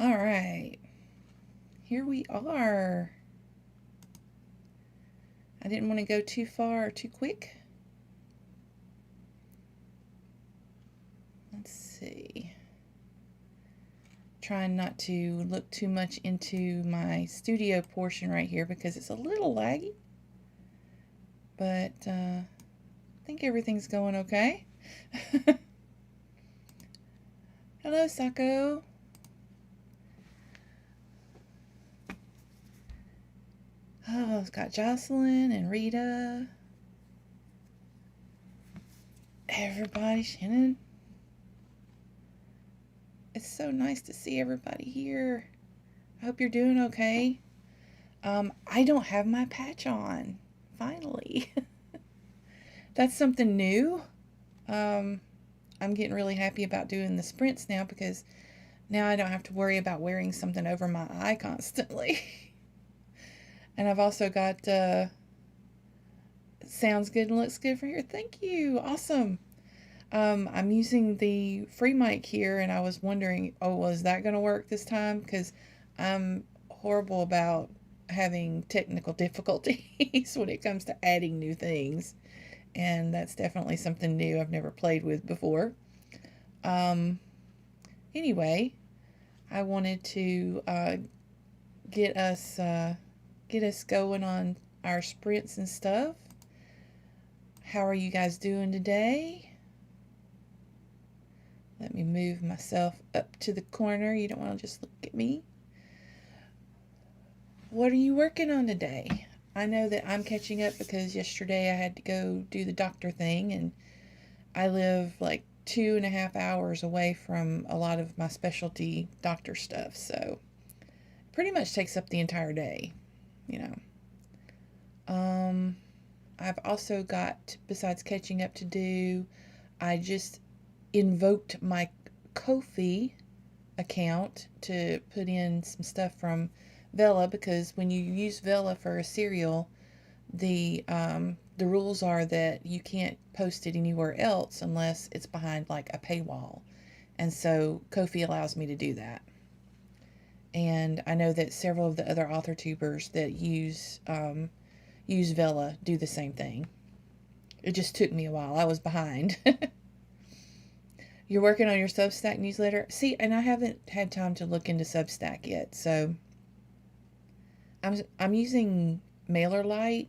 All right. Here we are. I didn't want to go too far or too quick. Let's see. Trying not to look too much into my studio portion right here because it's a little laggy. But I think everything's going okay. Hello, Sako. Oh, it's got Jocelyn and Rita. Everybody, Shannon. It's so nice to see everybody here. I hope you're doing okay. I don't have my patch on. Finally. That's something new. I'm getting really happy about doing the sprints now because now I don't have to worry about wearing something over my eye constantly. And I've also got sounds good and looks good for here. Thank you. Awesome. I'm using the free mic here, and I was wondering, oh, was that going to work this time? Because I'm horrible about having technical difficulties when it comes to adding new things. And that's definitely something new I've never played with before. Um, anyway, I wanted to get us going on our sprints and stuff. How are you guys doing today? Let me move myself up to the corner. You don't want to just look at me. What are you working on today? I know that I'm catching up because yesterday I had to go do the doctor thing, and I live like 2.5 hours away from a lot of my specialty doctor stuff, so it pretty much takes up the entire day, you know. I've also got, besides catching up to do, I just invoked my Ko-fi account to put in some stuff from Vela, because when you use Vela for a serial, the rules are that you can't post it anywhere else unless it's behind like a paywall, and so Ko-fi allows me to do that. And I know that several of the other author tubers that use Vela do the same thing. It just took me a while. I was behind. You're working on your Substack newsletter? See, and I haven't had time to look into Substack yet, so I'm using MailerLite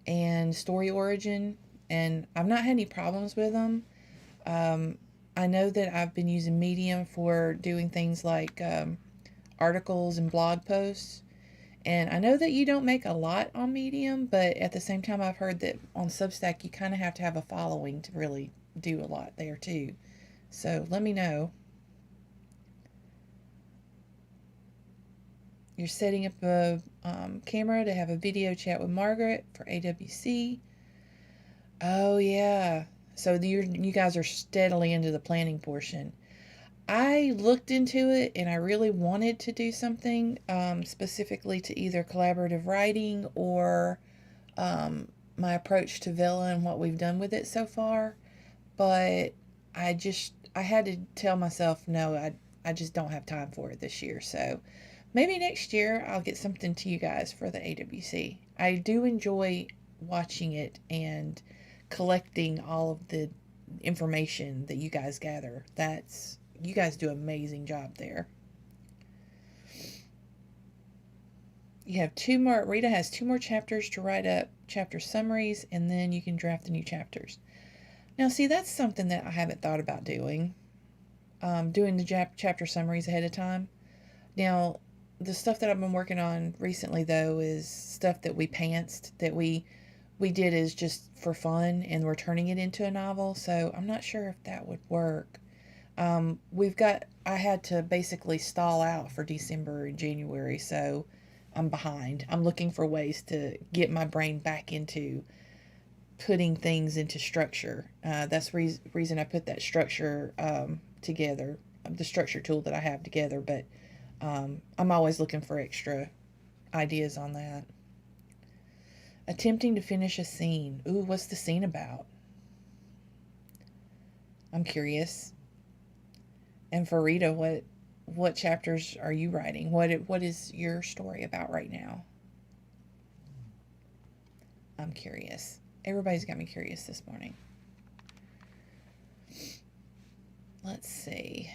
and Story Origin, and I've not had any problems with them. I know that I've been using Medium for doing things like articles and blog posts, and I know that you don't make a lot on Medium, but at the same time, I've heard that on Substack you kind of have to have a following to really do a lot there too. So let me know. You're setting up a camera to have a video chat with Margaret for AWC. Oh, yeah. So you guys are steadily into the planning portion. I looked into it and I really wanted to do something specifically to either collaborative writing or my approach to Villa and what we've done with it so far. But I had to tell myself, no, I just don't have time for it this year. So maybe next year I'll get something to you guys for the AWC. I do enjoy watching it and collecting all of the information that you guys gather. You guys do an amazing job there. You have two more. Rita has 2 more chapters to write up chapter summaries, and then you can draft the new chapters. Now, see, that's something that I haven't thought about doing. Doing the chapter summaries ahead of time. Now, the stuff that I've been working on recently, though, is stuff that we pantsed, that we did as just for fun, and we're turning it into a novel. So I'm not sure if that would work. I had to basically stall out for December and January, so I'm behind. I'm looking for ways to get my brain back into putting things into structure. That's the reason I put that structure together, the structure tool that I have together, but I'm always looking for extra ideas on that. Attempting to finish a scene. Ooh, what's the scene about? I'm curious. And for Rita, what chapters are you writing? What is your story about right now? I'm curious. Everybody's got me curious this morning. Let's see.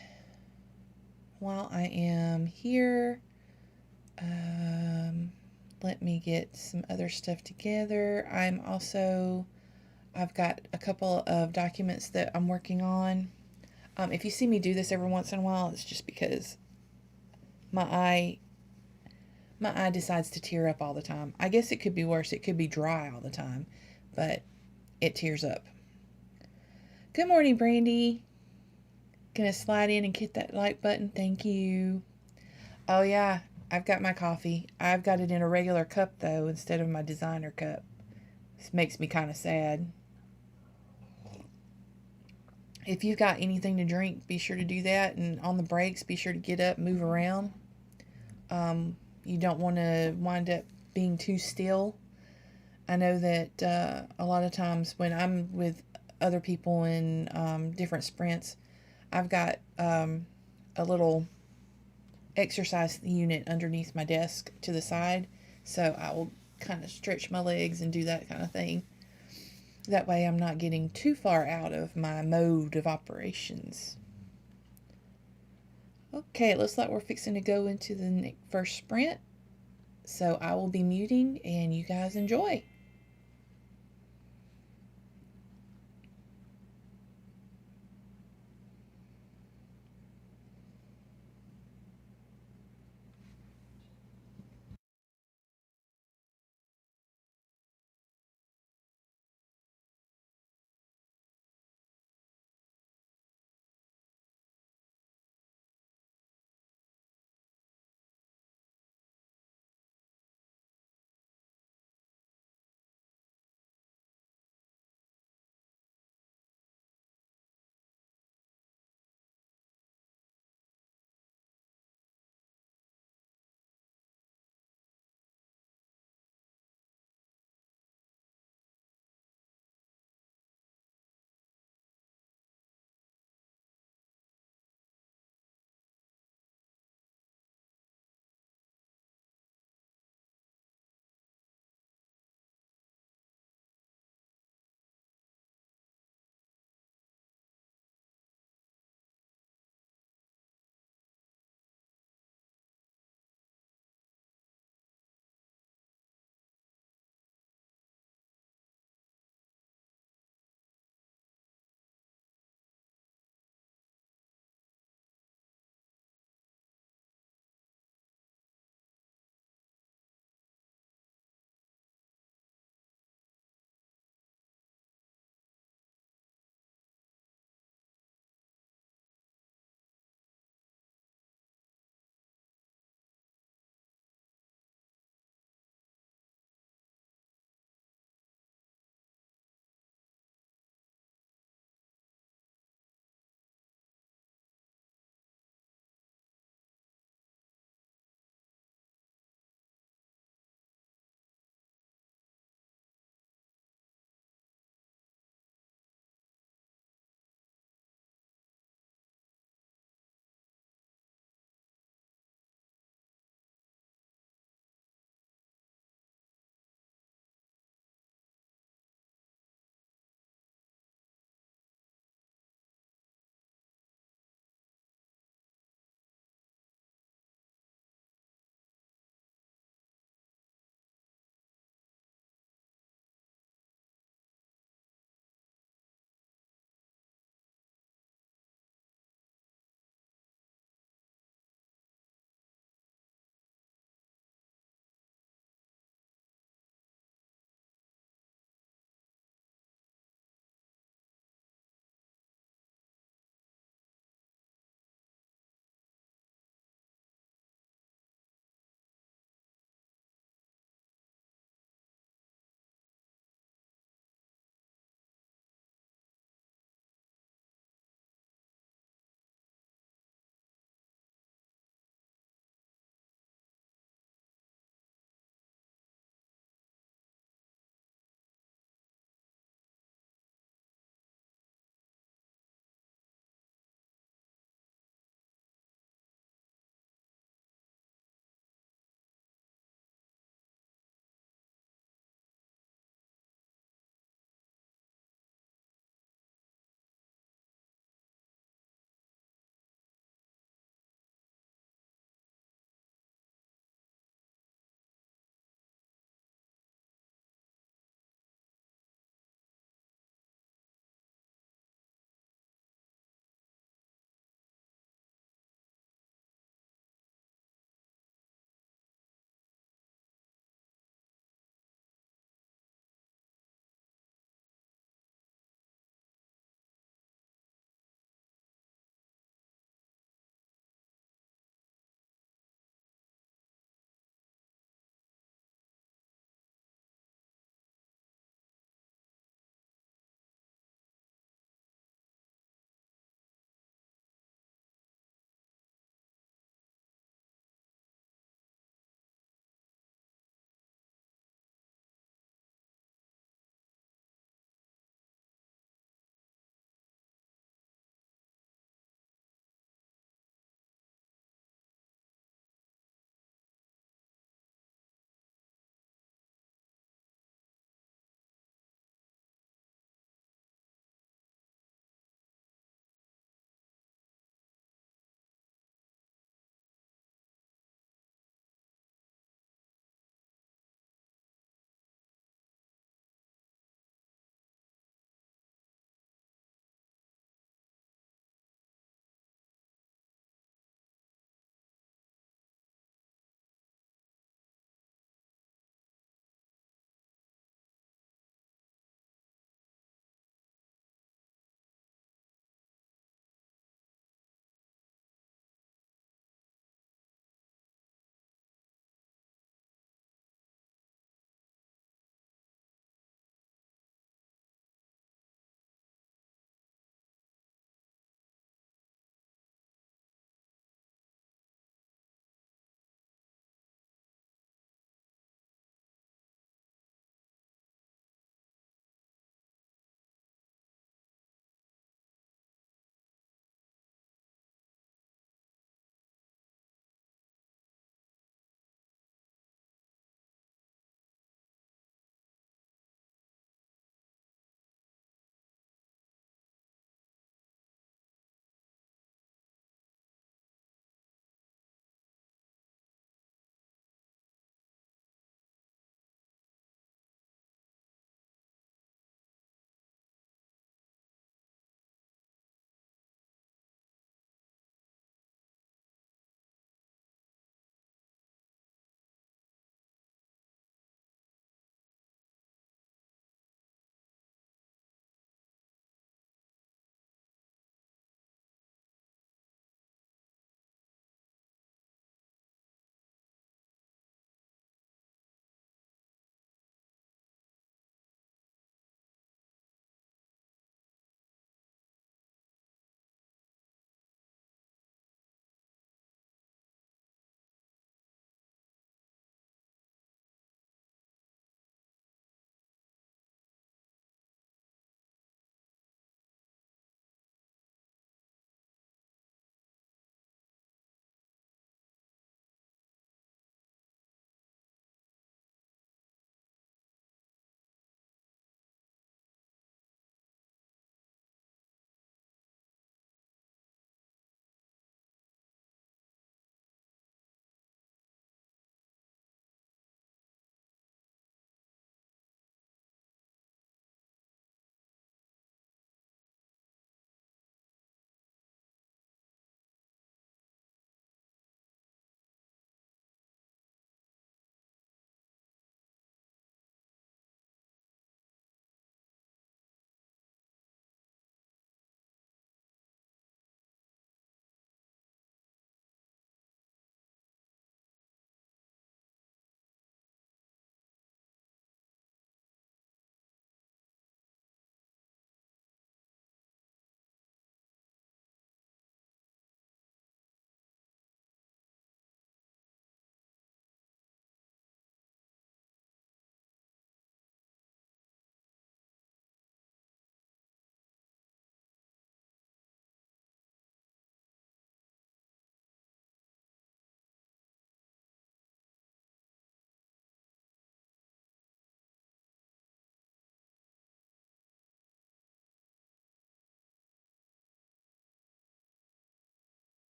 While I am here, um, let me get some other stuff together. I've got a couple of documents that I'm working on. If you see me do this every once in a while, it's just because my eye my eye decides to tear up all the time. I guess it could be worse. It could be dry all the time, but it tears up. Good morning, Brandy. Gonna slide in and hit that like button. Thank you. Oh yeah, I've got my coffee. I've got it in a regular cup though instead of my designer cup. This makes me kind of sad. If you've got anything to drink, be sure to do that. And on the breaks, be sure to get up, move around. You don't want to wind up being too still. I know that a lot of times when I'm with other people in different sprints, I've got a little exercise unit underneath my desk to the side. So I will kind of stretch my legs and do that kind of thing. That way I'm not getting too far out of my mode of operations. Okay, it looks like we're fixing to go into the first sprint. So I will be muting and you guys enjoy.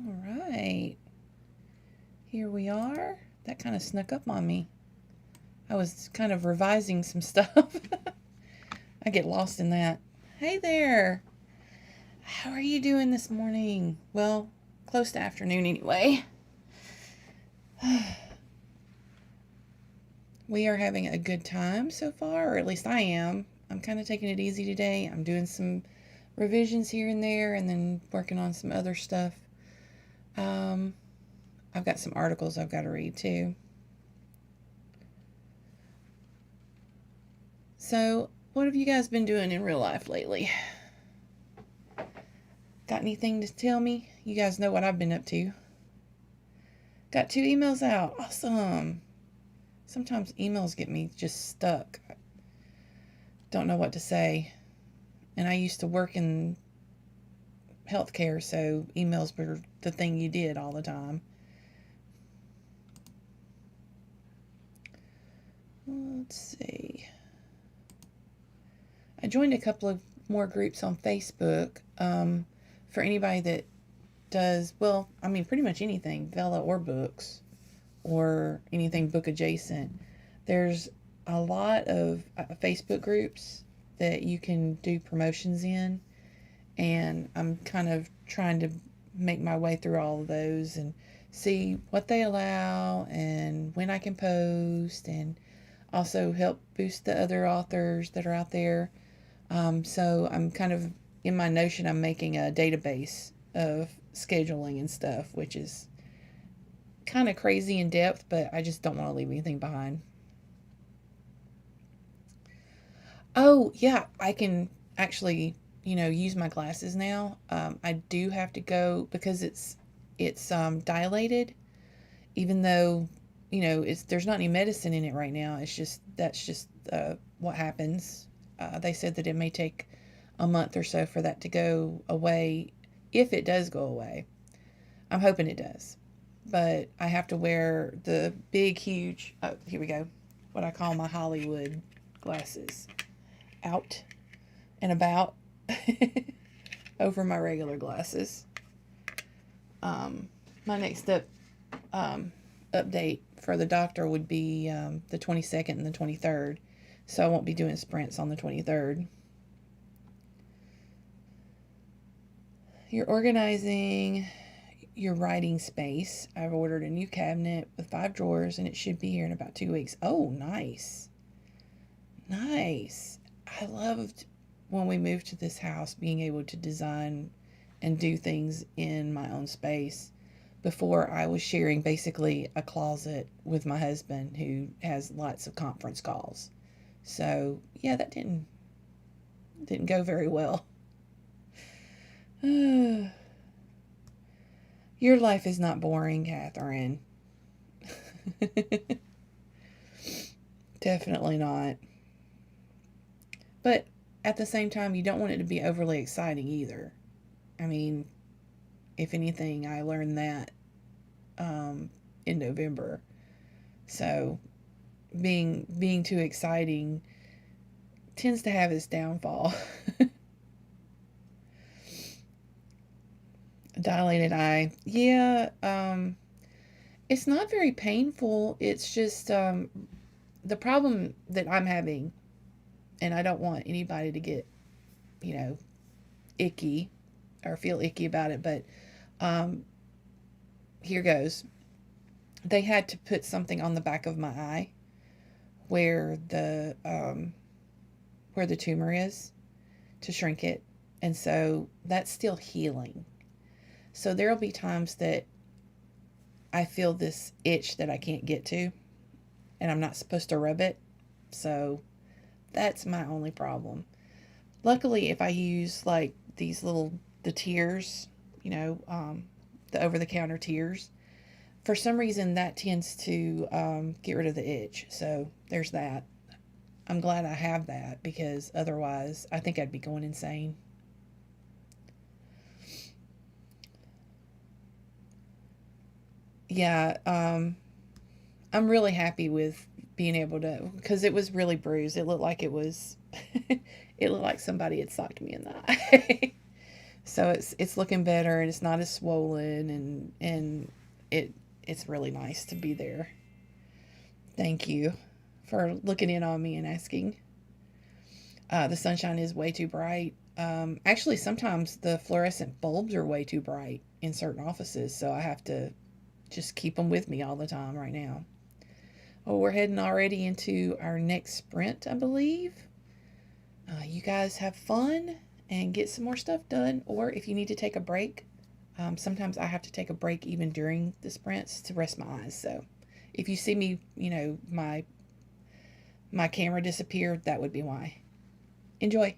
All right. Here we are. That kind of snuck up on me. I was kind of revising some stuff. I get lost in that. Hey there. How are you doing this morning? Well, close to afternoon anyway. We are having a good time so far, or at least I am. I'm kind of taking it easy today. I'm doing some revisions here and there and then working on some other stuff. I've got some articles I've got to read too. So, what have you guys been doing in real life lately? Got anything to tell me? You guys know what I've been up to. Got 2 emails out. Awesome. Sometimes emails get me just stuck. Don't know what to say. And I used to work in healthcare, so emails were the thing you did all the time. Let's see. I joined a couple of more groups on Facebook for anybody that does, well, I mean, pretty much anything, Vela or books, or anything book adjacent. There's a lot of Facebook groups that you can do promotions in, and I'm kind of trying to make my way through all of those and see what they allow and when I can post, and also help boost the other authors that are out there. So I'm kind of, in my Notion, I'm making a database of scheduling and stuff, which is kind of crazy in depth, but I just don't want to leave anything behind. Oh, yeah, I can actually, use my glasses now. I do have to go because it's dilated, even though, there's not any medicine in it right now. That's just what happens. They said that it may take a month or so for that to go away, if it does go away. I'm hoping it does. But I have to wear the big, huge, oh, here we go, what I call my Hollywood glasses. Out and about over my regular glasses. My next update for the doctor would be the 22nd and the 23rd. So I won't be doing sprints on the 23rd. You're organizing your writing space. I've ordered a new cabinet with 5 drawers, and it should be here in about 2 weeks. Oh, nice. Nice. I loved when we moved to this house being able to design and do things in my own space. Before, I was sharing basically a closet with my husband, who has lots of conference calls. So, yeah, that didn't go very well. Your life is not boring, Catherine. Definitely not. But at the same time, you don't want it to be overly exciting either. I mean, if anything, I learned that in November. So being too exciting tends to have its downfall. Dilated eye. Yeah, it's not very painful. It's just the problem that I'm having, and I don't want anybody to get, icky or feel icky about it, but here goes. They had to put something on the back of my eye where the tumor is, to shrink it, and so that's still healing. So there'll be times that I feel this itch that I can't get to, and I'm not supposed to rub it. So that's my only problem. Luckily, if I use like these the tears, the over-the-counter tears, for some reason that tends to get rid of the itch. So there's that. I'm glad I have that, because otherwise I think I'd be going insane. Yeah, I'm really happy with being able to, because it was really bruised. It looked like it looked like somebody had socked me in the eye. So it's looking better and it's not as swollen, and it's really nice to be there. Thank you for looking in on me and asking. The sunshine is way too bright. Actually, sometimes the fluorescent bulbs are way too bright in certain offices, so I have to just keep them with me all the time right now. Well, we're heading already into our next sprint, I believe. You guys have fun and get some more stuff done, or if you need to take a break, sometimes I have to take a break even during the sprints to rest my eyes. So if you see me, my camera disappeared, that would be why. Enjoy.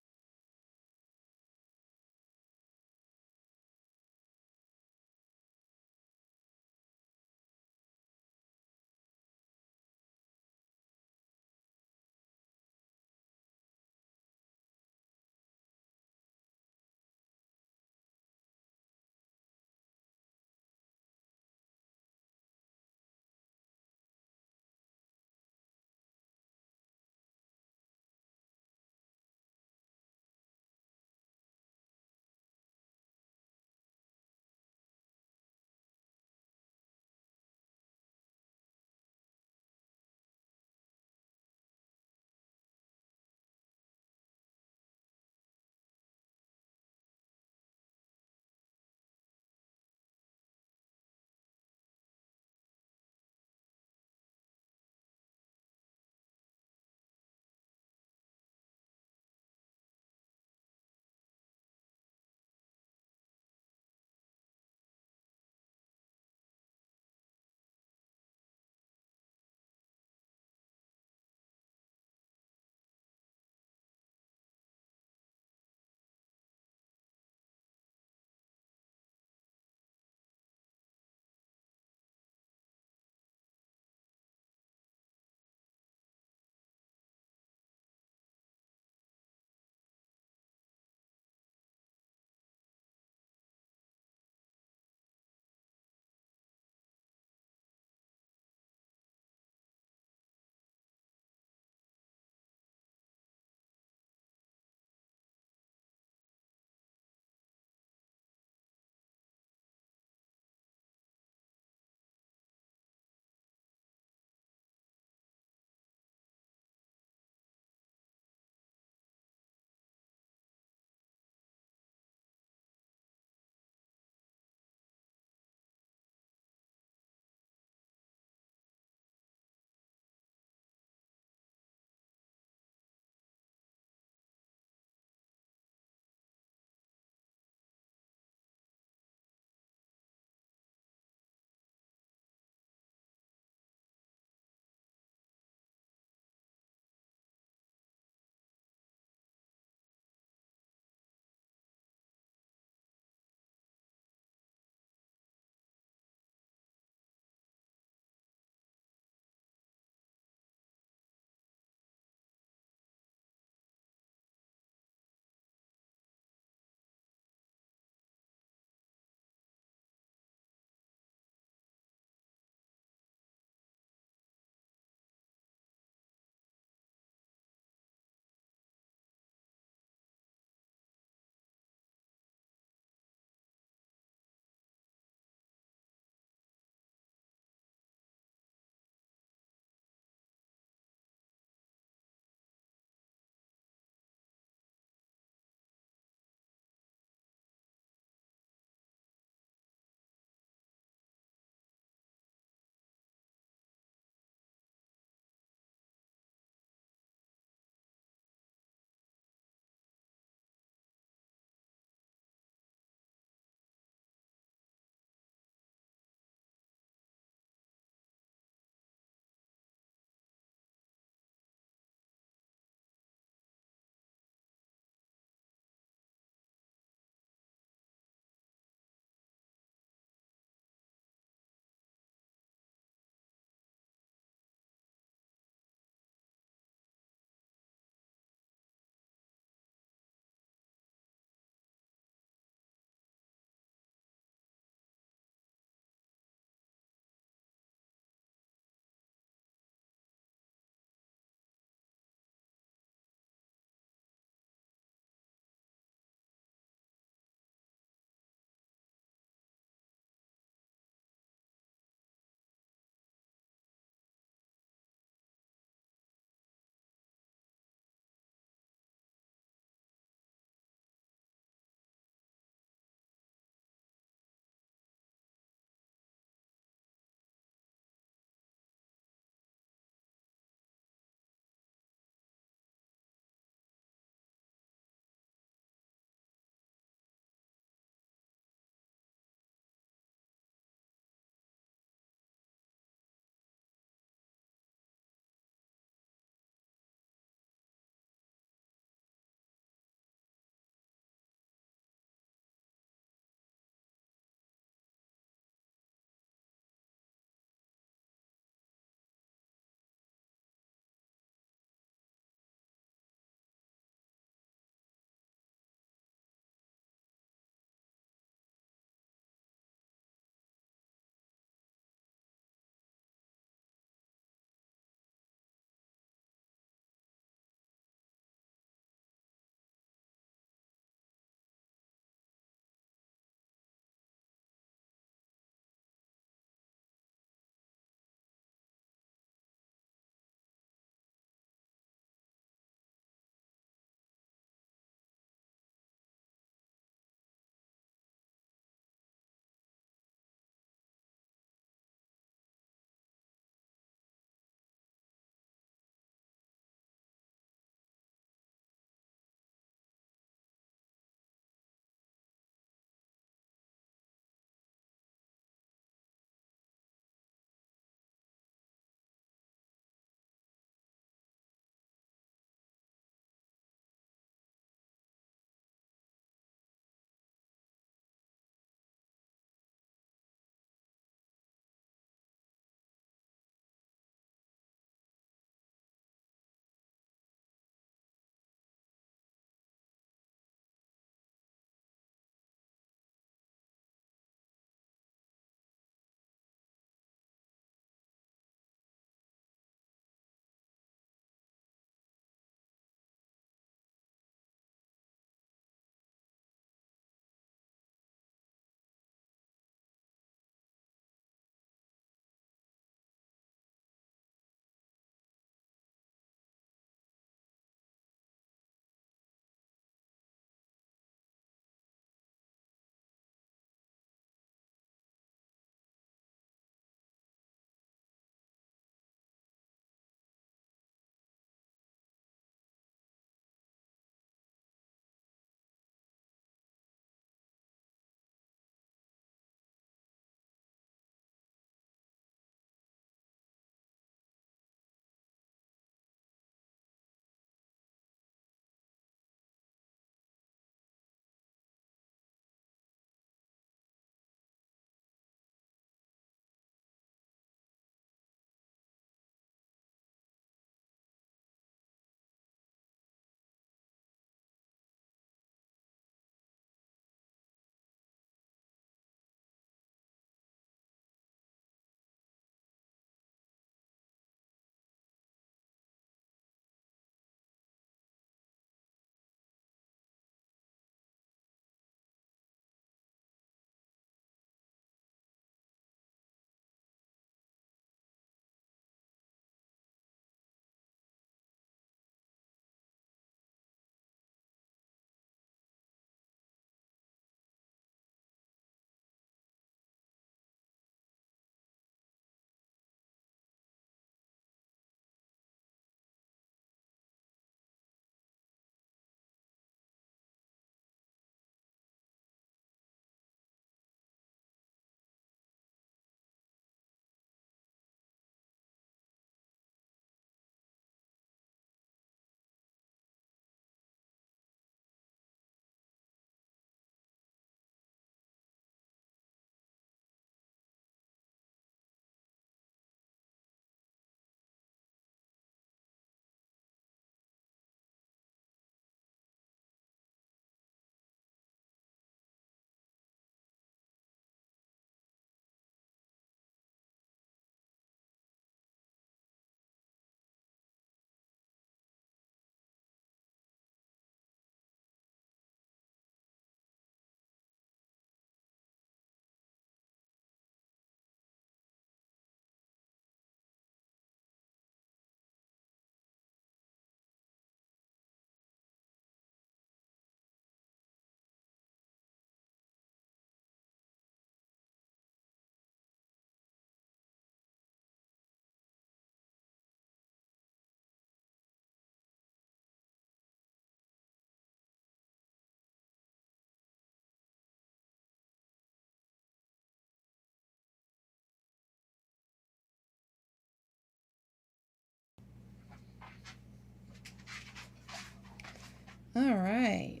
All right.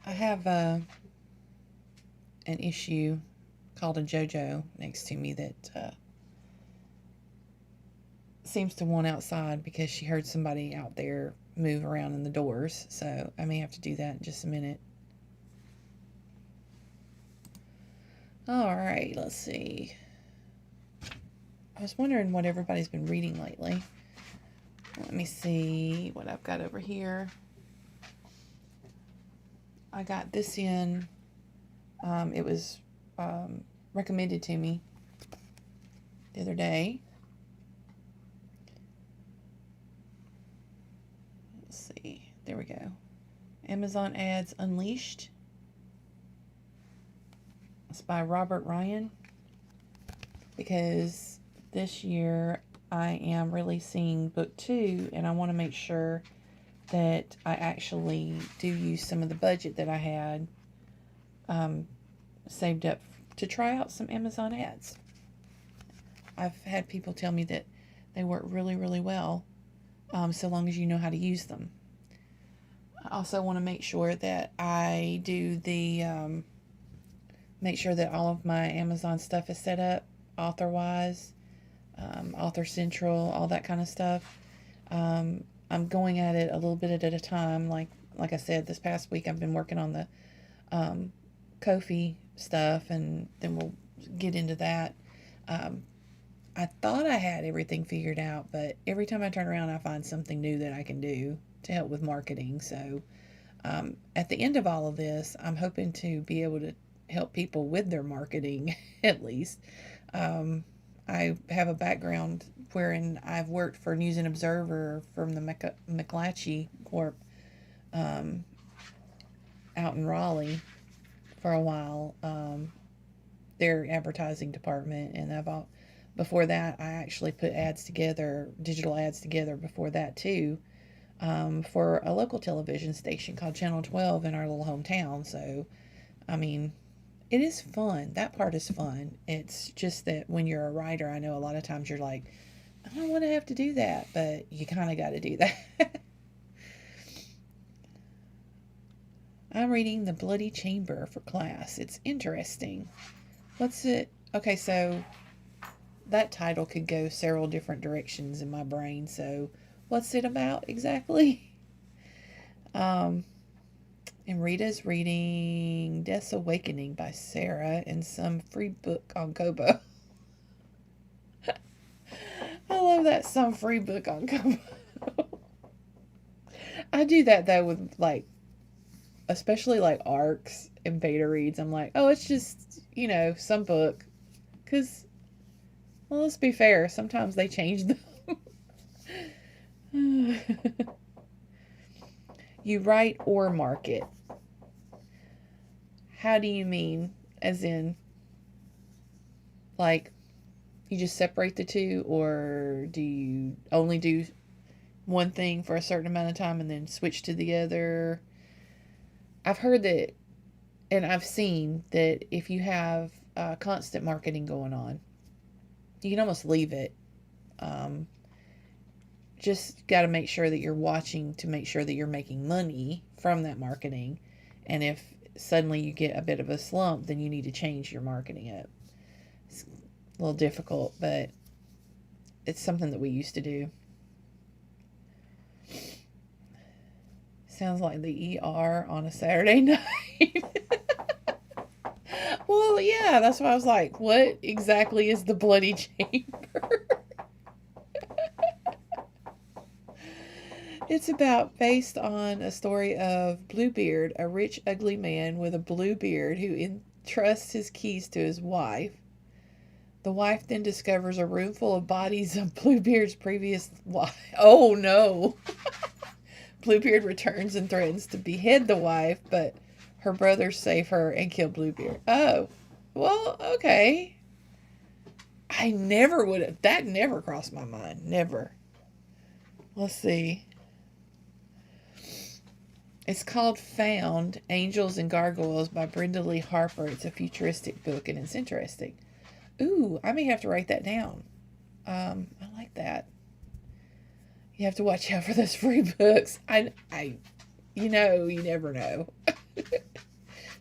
I have an issue called a JoJo next to me that seems to want outside because she heard somebody out there move around in the doors. So I may have to do that in just a minute. All right, let's see. I was wondering what everybody's been reading lately. Let me see what I've got over here. I got this in. It was recommended to me the other day. Let's see. There we go. Amazon Ads Unleashed. It's by Robert Ryan. Because this year I am releasing book 2, and I want to make sure that I actually do use some of the budget that I had saved up to try out some Amazon ads. I've had people tell me that they work really, really well, so long as you know how to use them. I also want to make sure that I do the, make sure that all of my Amazon stuff is set up, author-wise, Author Central, all that kind of stuff. I'm going at it a little bit at a time. Like I said, this past week I've been working on the Ko-fi stuff, and then we'll get into that. I thought I had everything figured out, but every time I turn around I find something new that I can do to help with marketing. So at the end of all of this, I'm hoping to be able to help people with their marketing at least. I have a background wherein I've worked for News and Observer from the McClatchy Corp out in Raleigh for a while, their advertising department, and before that I actually put ads together, digital ads together before that too, for a local television station called Channel 12 in our little hometown. So I mean, it is fun. That part is fun. It's just that when you're a writer, I know a lot of times you're like, I don't want to have to do that, but you kind of got to do that. I'm reading The Bloody Chamber for class. It's interesting. What's it? Okay, so that title could go several different directions in my brain. So what's it about exactly? And Rita's reading Death's Awakening by Sarah and some free book on Kobo. I love that, some free book on Kobo. I do that though with especially arcs and beta reads. I'm like, oh, it's just, some book. Because, well, let's be fair, sometimes they change them. You write or market. How do you mean? As in, you just separate the two, or do you only do one thing for a certain amount of time and then switch to the other? I've heard that, and I've seen that if you have constant marketing going on, you can almost leave it. Just got to make sure that you're watching to make sure that you're making money from that marketing. And if suddenly you get a bit of a slump, then you need to change your marketing up. It's a little difficult, but it's something that we used to do. Sounds like the ER on a Saturday night. Well, yeah, that's why I was like, what exactly is the Bloody Chamber? It's based on a story of Bluebeard, a rich, ugly man with a blue beard who entrusts his keys to his wife. The wife then discovers a room full of bodies of Bluebeard's previous wife. Oh, no. Bluebeard returns and threatens to behead the wife, but her brothers save her and kill Bluebeard. Oh, well, okay. I never would have. That never crossed my mind. Never. Let's see. It's called Found, Angels and Gargoyles by Brenda Lee Harper. It's a futuristic book, and it's interesting. Ooh, I may have to write that down. I like that. You have to watch out for those free books. You never know.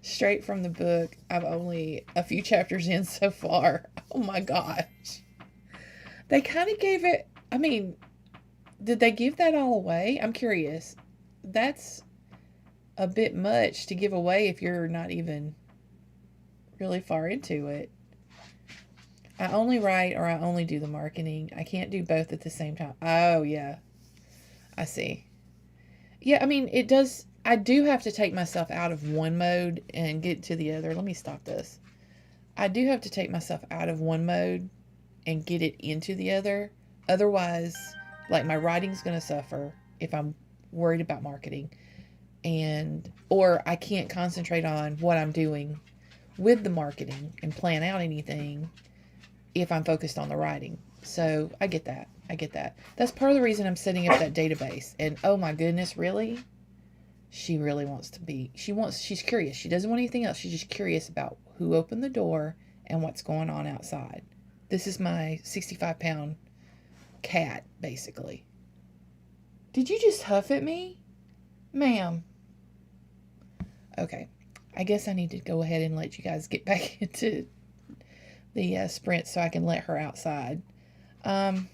Straight from the book. I'm only a few chapters in so far. Oh my gosh. They kind of gave it, I mean, did they give that all away? I'm curious. That's a bit much to give away if you're not even really far into it. I only write or I only do the marketing. I can't do both at the same time. Oh, yeah. I see. Yeah, I mean, it does. I do have to take myself out of one mode and get to the other. Let me stop this. I do have to take myself out of one mode and get it into the other. Otherwise, like my writing's going to suffer if I'm worried about marketing, and or I can't concentrate on what I'm doing with the marketing and plan out anything if I'm focused on the writing. So I get that. I get that. That's part of the reason I'm setting up that database. And oh my goodness, really? She really wants to be, she's curious. She doesn't want anything else. She's just curious about who opened the door and what's going on outside. This is my 65-pound cat, basically. Did you just huff at me? Ma'am. Okay. I guess I need to go ahead and let you guys get back into the sprint so I can let her outside. Um,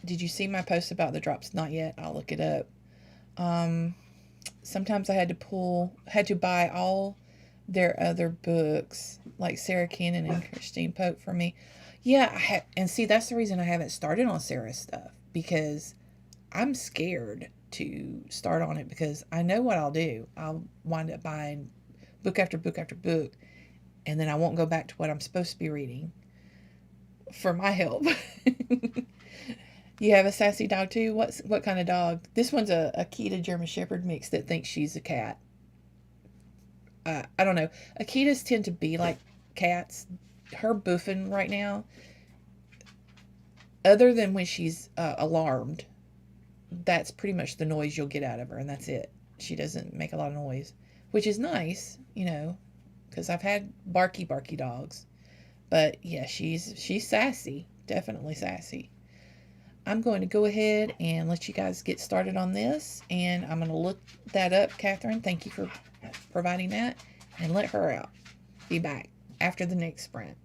did you see my post about the drops? Not yet. I'll look it up. Sometimes I had to buy all their other books, like Sarah Cannon and Christine Pope for me. Yeah, and see, that's the reason I haven't started on Sarah's stuff, because I'm scared to start on it because I know what I'll do. I'll wind up buying book after book after book, and then I won't go back to what I'm supposed to be reading for my help. You have a sassy dog too? What kind of dog? This one's a Akita German Shepherd mix that thinks she's a cat. I don't know. Akitas tend to be like cats. Her boofing right now, other than when she's alarmed, that's pretty much the noise you'll get out of her, and that's it. She doesn't make a lot of noise, which is nice, because I've had barky dogs. But yeah, she's sassy, definitely sassy. I'm going to go ahead and let you guys get started on this, and I'm going to look that up. Catherine, thank you for providing that, and let her out. Be back after the next sprint.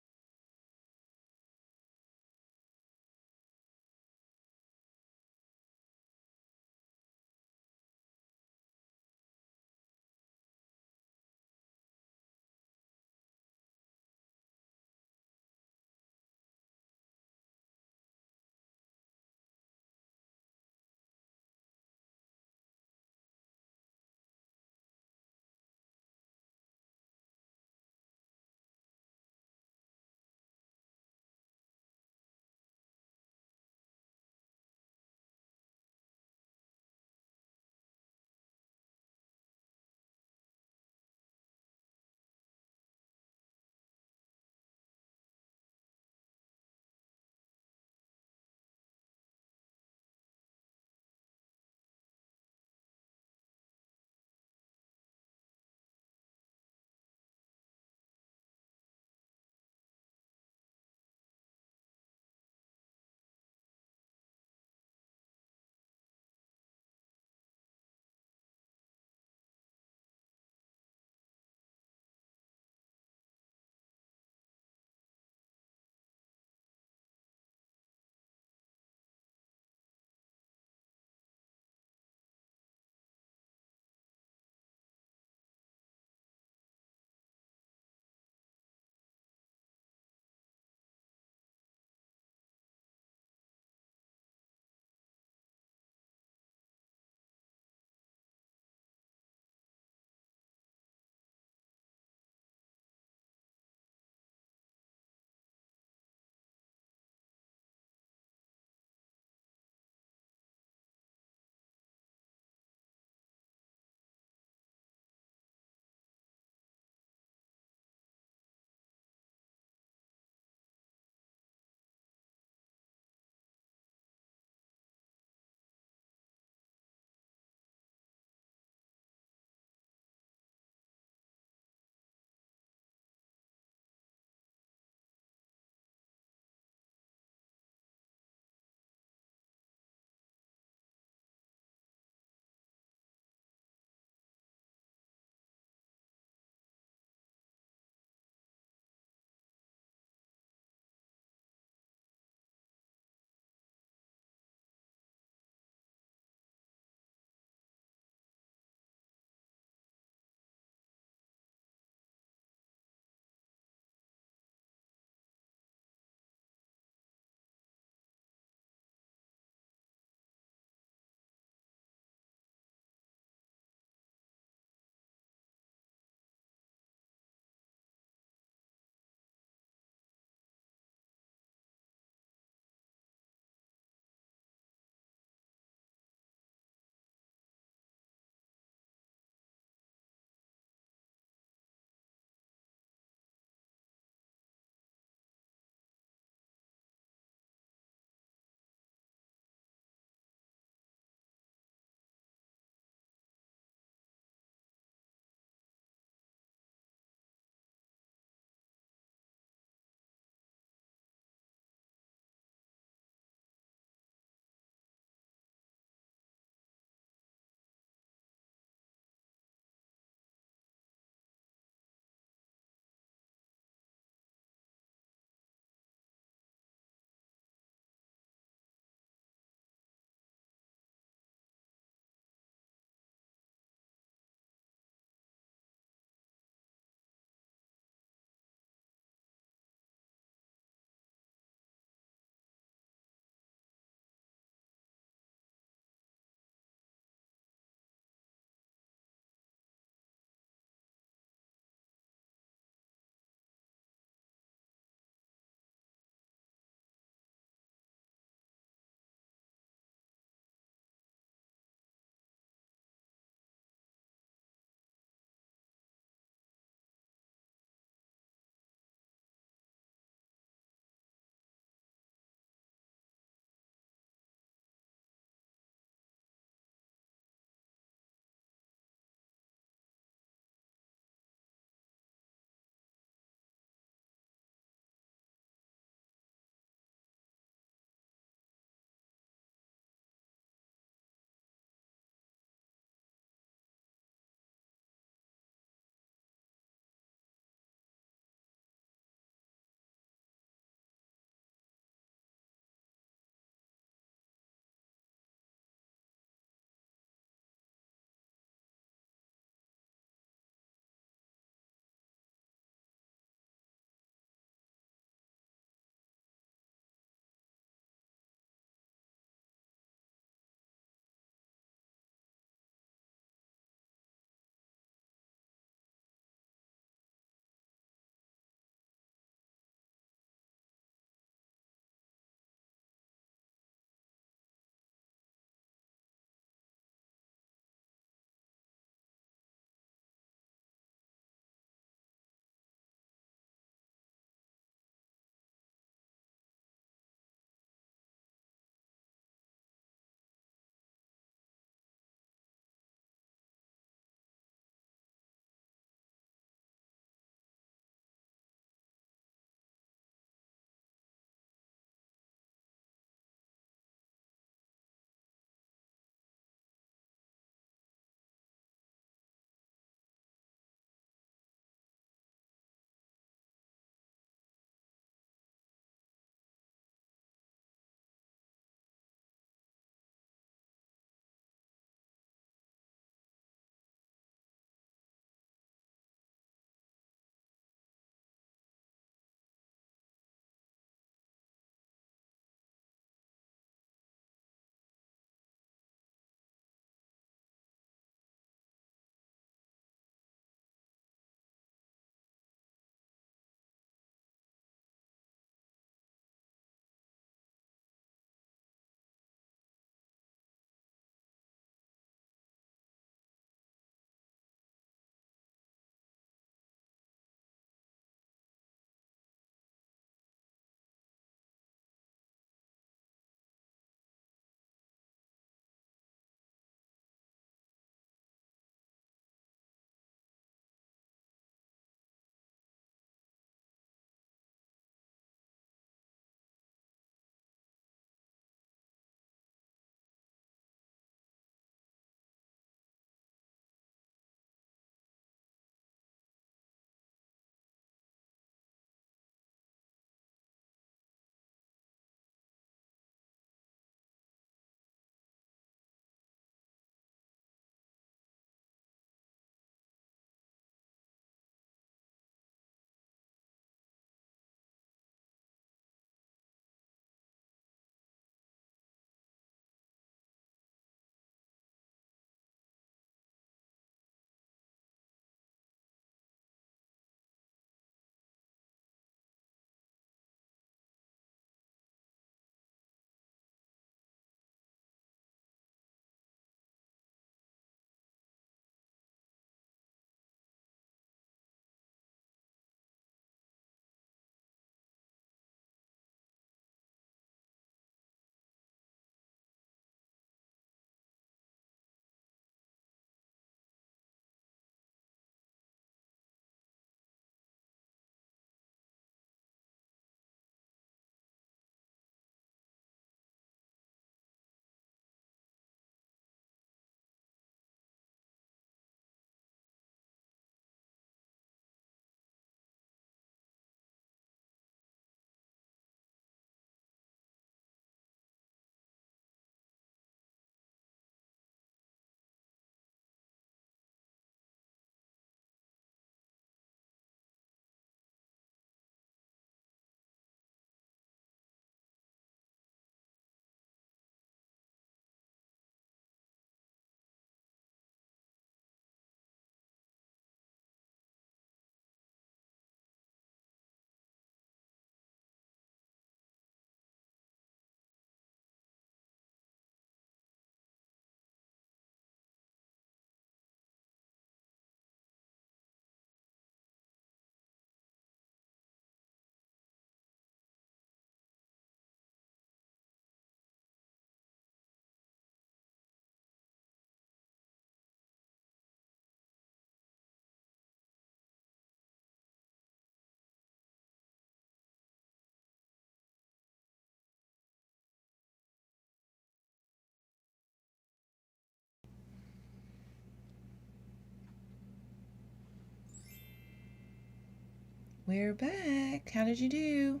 We're back. How did you do?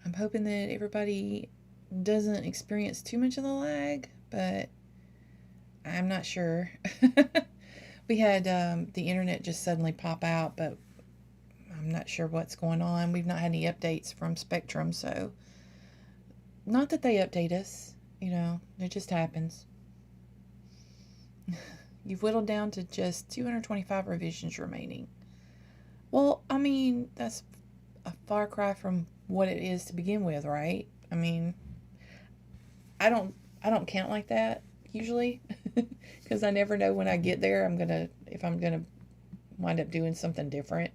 I'm hoping that everybody doesn't experience too much of the lag, but I'm not sure. We had the internet just suddenly pop out, but I'm not sure what's going on. We've not had any updates from Spectrum, so not that they update us. It just happens. You've whittled down to just 225 revisions remaining. Well, I mean, that's a far cry from what it is to begin with, right? I mean, I don't count like that usually because I never know when I get there if I'm gonna wind up doing something different,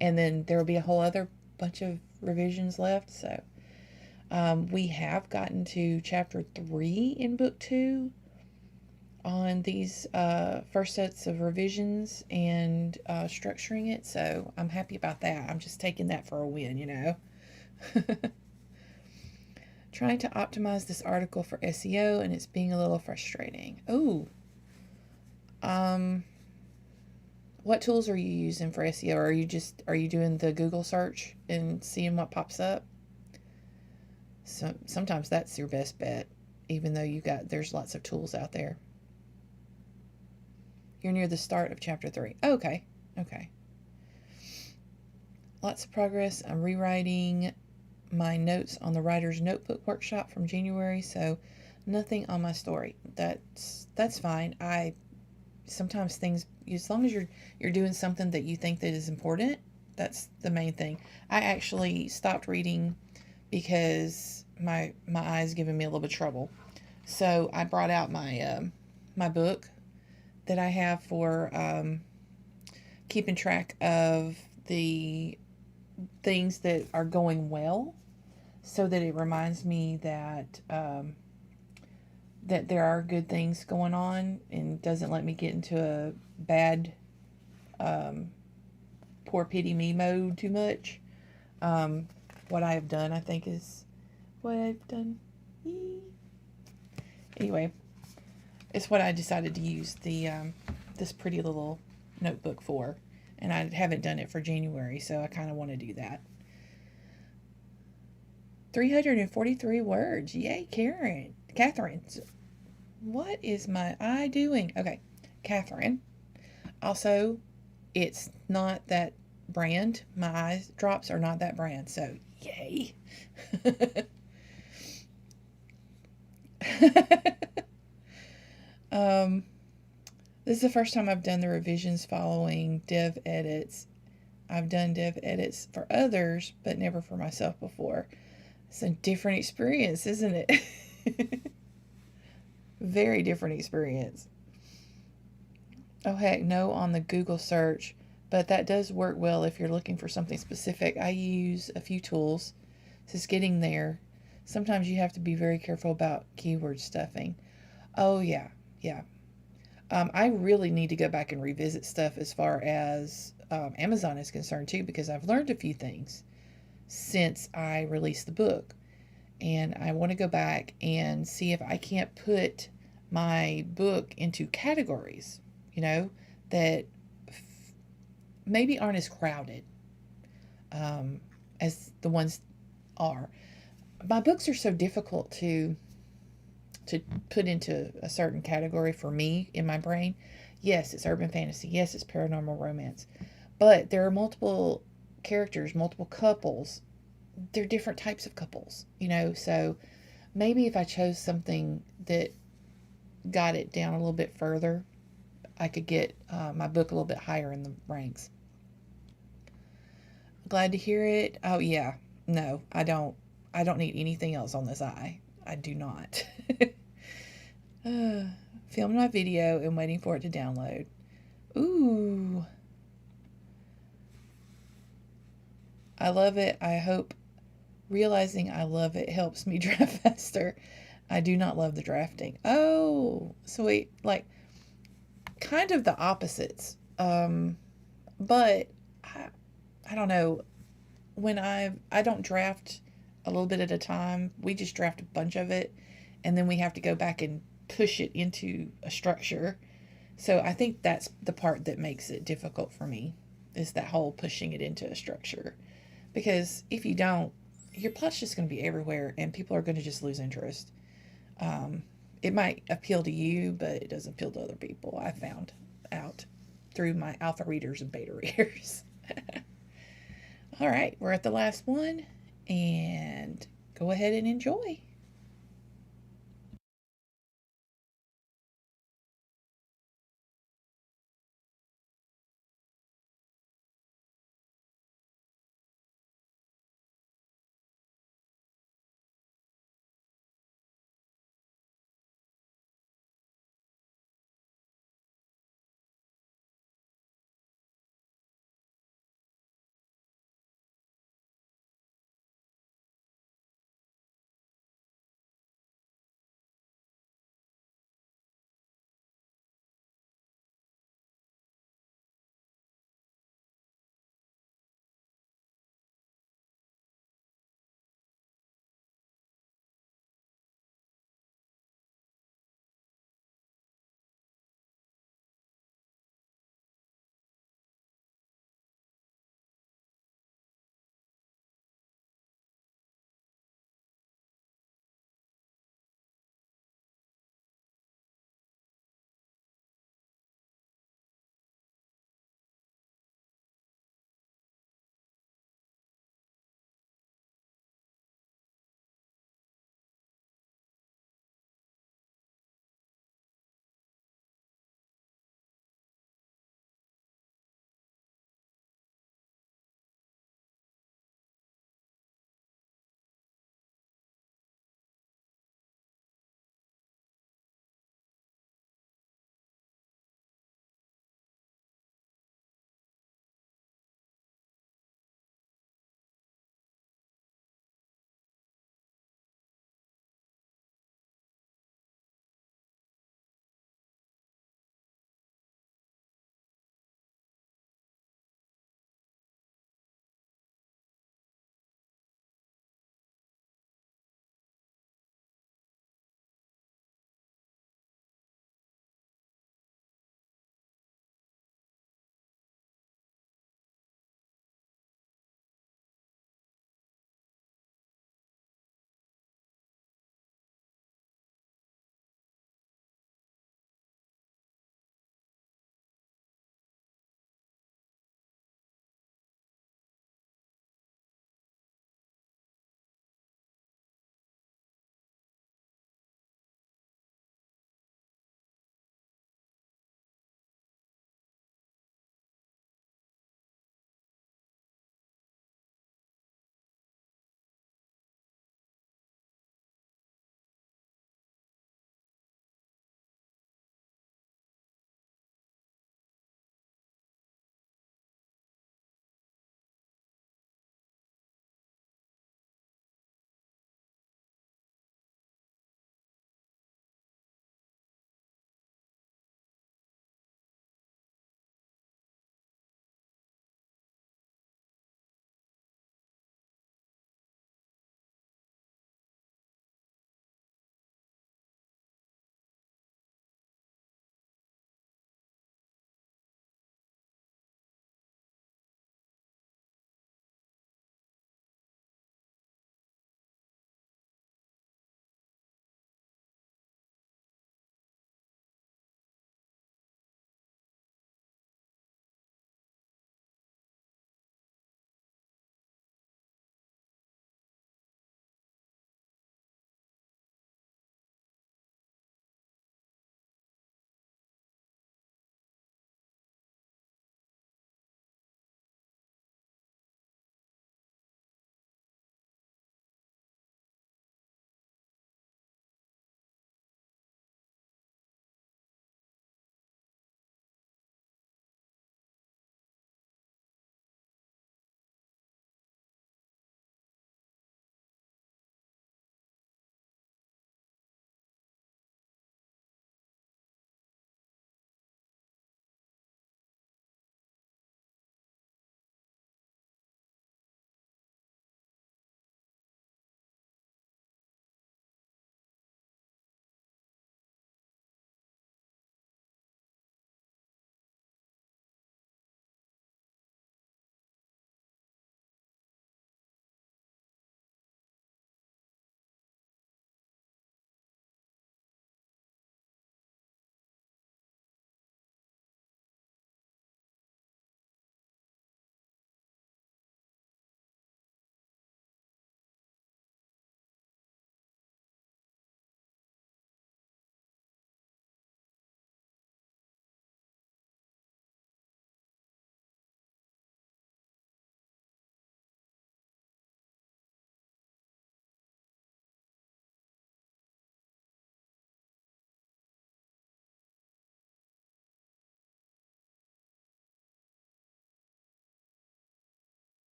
and then there will be a whole other bunch of revisions left. So we have gotten to chapter 3 in book 2 on these first sets of revisions and structuring it, so I'm happy about that. I'm just taking that for a win. Trying to optimize this article for SEO, and it's being a little frustrating. Oh, what tools are you using for SEO? Are you doing the Google search and seeing what pops up? So sometimes that's your best bet, even though there's lots of tools out there. You're near the start of chapter 3. Oh, okay. Lots of progress. I'm rewriting my notes on the writer's notebook workshop from January, so nothing on my story. That's fine. Sometimes things, as long as you're doing something that you think that is important, that's the main thing. I actually stopped reading because my eyes giving me a little bit of trouble, so I brought out my book that I have for keeping track of the things that are going well, so that it reminds me that that there are good things going on and doesn't let me get into a bad poor pity me mode too much. What I have done, I think, is what I've done. Anyway, it's what I decided to use this pretty little notebook for, and I haven't done it for January, so I kind of want to do that. 343 words. Yay, Catherine. What is my eye doing? Okay, Catherine. Also, it's not that brand. My eye drops are not that brand, so yay. This is the first time I've done the revisions following dev edits. I've done dev edits for others, but never for myself before. It's a different experience, isn't it? Very different experience. Oh, heck no on the Google search, but that does work well if you're looking for something specific. I use a few tools. Just getting there. Sometimes you have to be very careful about keyword stuffing. Oh, yeah. I really need to go back and revisit stuff as far as Amazon is concerned, too, because I've learned a few things since I released the book. And I want to go back and see if I can't put my book into categories, that maybe aren't as crowded as the ones are. My books are so difficult to put into a certain category for me in my brain. Yes, it's urban fantasy. Yes, it's paranormal romance. But there are multiple characters, multiple couples. They're different types of couples, so maybe if I chose something that got it down a little bit further, I could get my book a little bit higher in the ranks. Glad to hear it. Oh, yeah. No, I don't need anything else on this eye. I do not. Filmed my video and waiting for it to download. Ooh. I love it. I hope realizing I love it helps me draft faster. I do not love the drafting. Oh, sweet. Like, kind of the opposites. But I don't know. When I don't draft a little bit at a time. We just draft a bunch of it, and then we have to go back and push it into a structure. So I think that's the part that makes it difficult for me, is that whole pushing it into a structure. Because if you don't, your plot's just going to be everywhere and people are going to just lose interest. Um, it might appeal to you, but it doesn't appeal to other people. I found out through my alpha readers and beta readers. All right, we're at the last one, and go ahead and enjoy.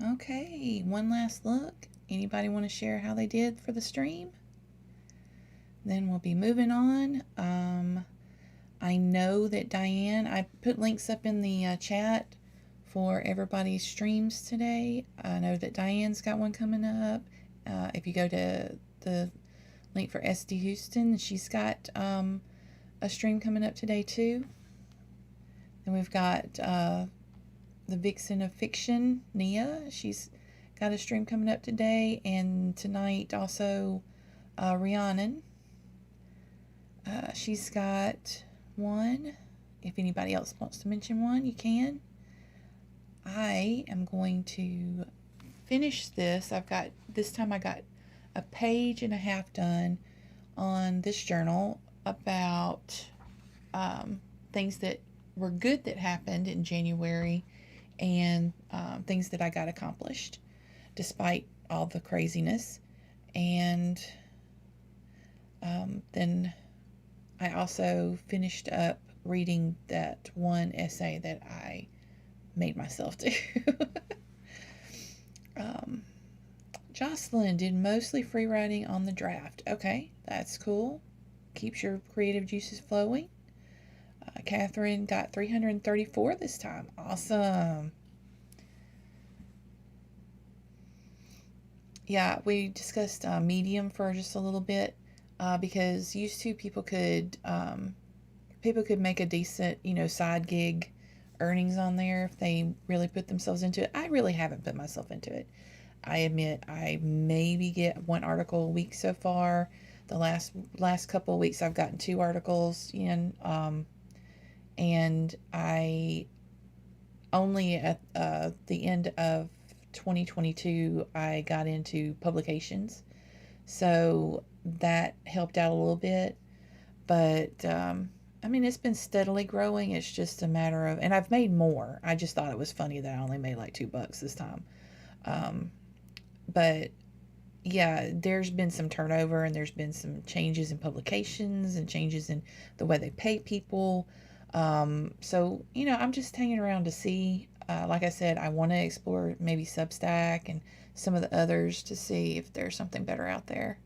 Okay, one last look. Anybody want to share how they did for the stream? Then we'll be moving on. I know that Diane, I put links up in the chat for everybody's streams today. I know that Diane's got one coming up. If you go to the link for SD Houston, she's got a stream coming up today too. Then we've got the Vixen of Fiction, Nia. She's got a stream coming up today, and tonight also Rhiannon. She's got one. If anybody else wants to mention one, you can. I am going to finish this. This time I got a page and a half done on this journal about things that were good that happened in January and things that I got accomplished despite all the craziness. And then I also finished up reading that one essay that I made myself do. Jocelyn did mostly free writing on the draft. Okay, that's cool. Keeps your creative juices flowing. Catherine got 334 this time. Awesome. Yeah, we discussed Medium for just a little bit because used to people could make a decent, side gig earnings on there if they really put themselves into it. I really haven't put myself into it. I admit I maybe get one article a week so far. The last couple of weeks I've gotten 2 articles in, and I only at the end of 2022 I got into publications, so that helped out a little bit. But it's been steadily growing. It's just a matter of, and I've made more. I just thought it was funny that I only made like $2 this time. But yeah, there's been some turnover and there's been some changes in publications and changes in the way they pay people. So, I'm just hanging around to see. Like I said, I want to explore maybe Substack and some of the others to see if there's something better out there.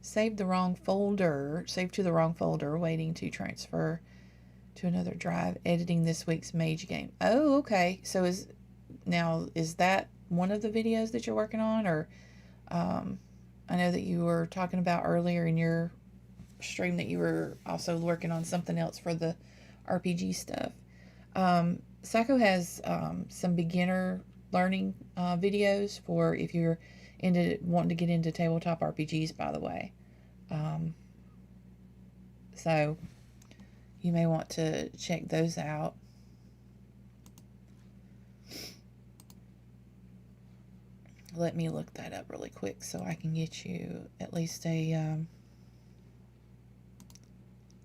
Saved to the wrong folder, waiting to transfer to another drive, editing this week's Mage game. Oh, okay. So is that one of the videos that you're working on? Or I know that you were talking about earlier in your stream that you were also working on something else for the RPG stuff. Psycho has some beginner learning videos for if you're wanting to get into tabletop RPGs, by the way. So you may want to check those out. Let me look that up really quick so I can get you at least a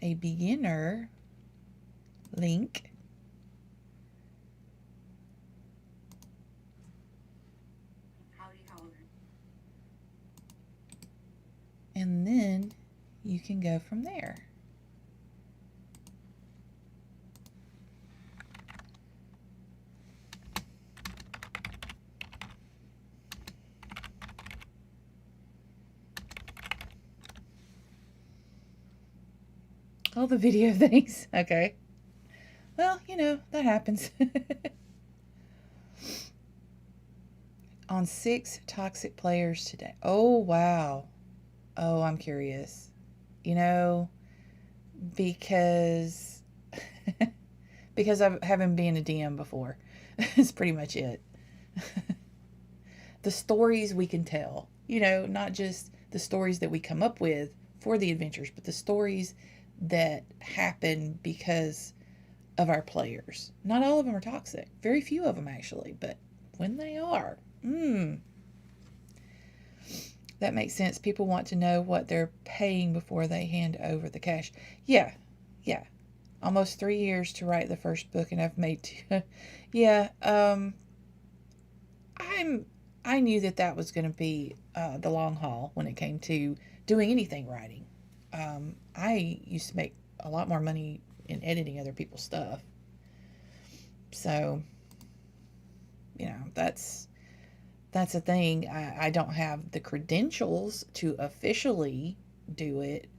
beginner link. And then you can go from there. All the video things. Okay. Well, that happens. On 6 toxic players today. Oh, wow. Oh, I'm curious. Because I haven't been a DM before. That's pretty much it. The stories we can tell. Not just the stories that we come up with for the adventures, but the stories that happen because of our players. Not all of them are toxic. Very few of them, actually. But when they are, that makes sense. People want to know what they're paying before they hand over the cash. Yeah. Almost 3 years to write the first book, and I've made 2. Yeah. I knew that was going to be the long haul when it came to doing anything writing. I used to make a lot more money in editing other people's stuff. So, that's the thing. I don't have the credentials to officially do it,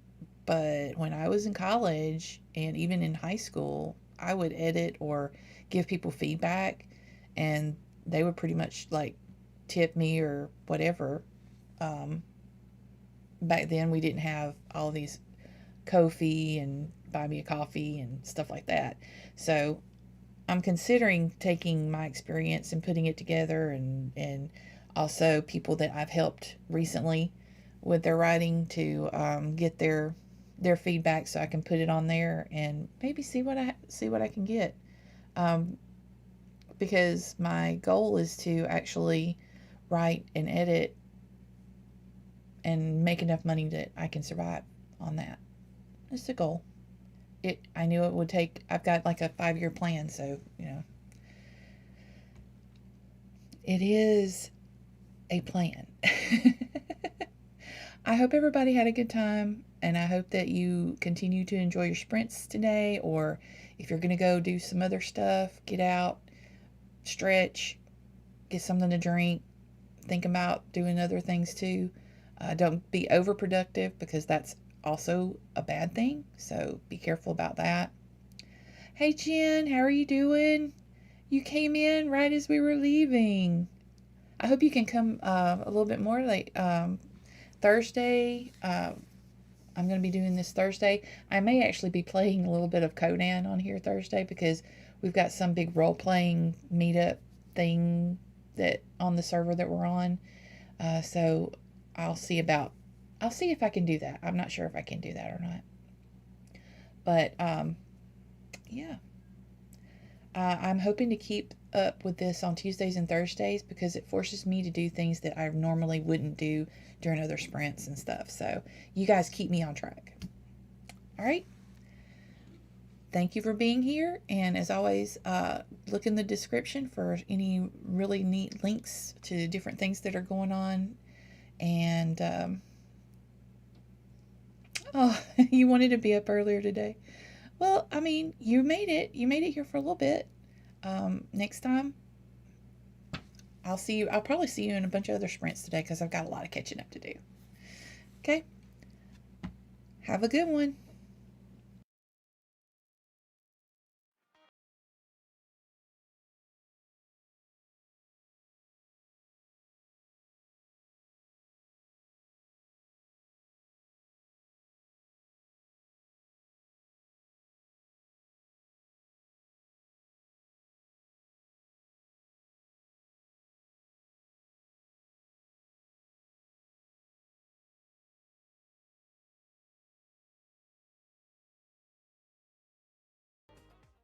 but when I was in college and even in high school, I would edit or give people feedback, and they would pretty much like tip me or whatever. Um, Back then, we didn't have all these Ko-fi and buy me a coffee and stuff like that. So I'm considering taking my experience and putting it together, and also people that I've helped recently with their writing to get their feedback so I can put it on there and maybe see what I can get. Um, because my goal is to actually write and edit and make enough money that I can survive on that. That's the goal. I knew it would take. I've got like a 5-year plan, so it is a plan. I hope everybody had a good time, and I hope that you continue to enjoy your sprints today, or if you're going to go do some other stuff, get out, stretch, get something to drink, think about doing other things too. Don't be overproductive because that's also a bad thing, so be careful about that. Hey Jen, how are you doing? You came in right as we were leaving. I hope you can come a little bit more like Thursday. I'm going to be doing this Thursday. I may actually be playing a little bit of Conan on here Thursday because we've got some big role playing meetup thing that on the server that we're on. So I'll see if I can do that. I'm not sure if I can do that or not. But yeah. I'm hoping to keep up with this on Tuesdays and Thursdays because it forces me to do things that I normally wouldn't do during other sprints and stuff. So you guys keep me on track. All right. Thank you for being here. And as always, look in the description for any really neat links to different things that are going on. And, oh, you wanted to be up earlier today. Well, I mean, you made it. You made it here for a little bit. Next time, I'll see you. I'll probably see you in a bunch of other sprints today because I've got a lot of catching up to do. Okay? Have a good one.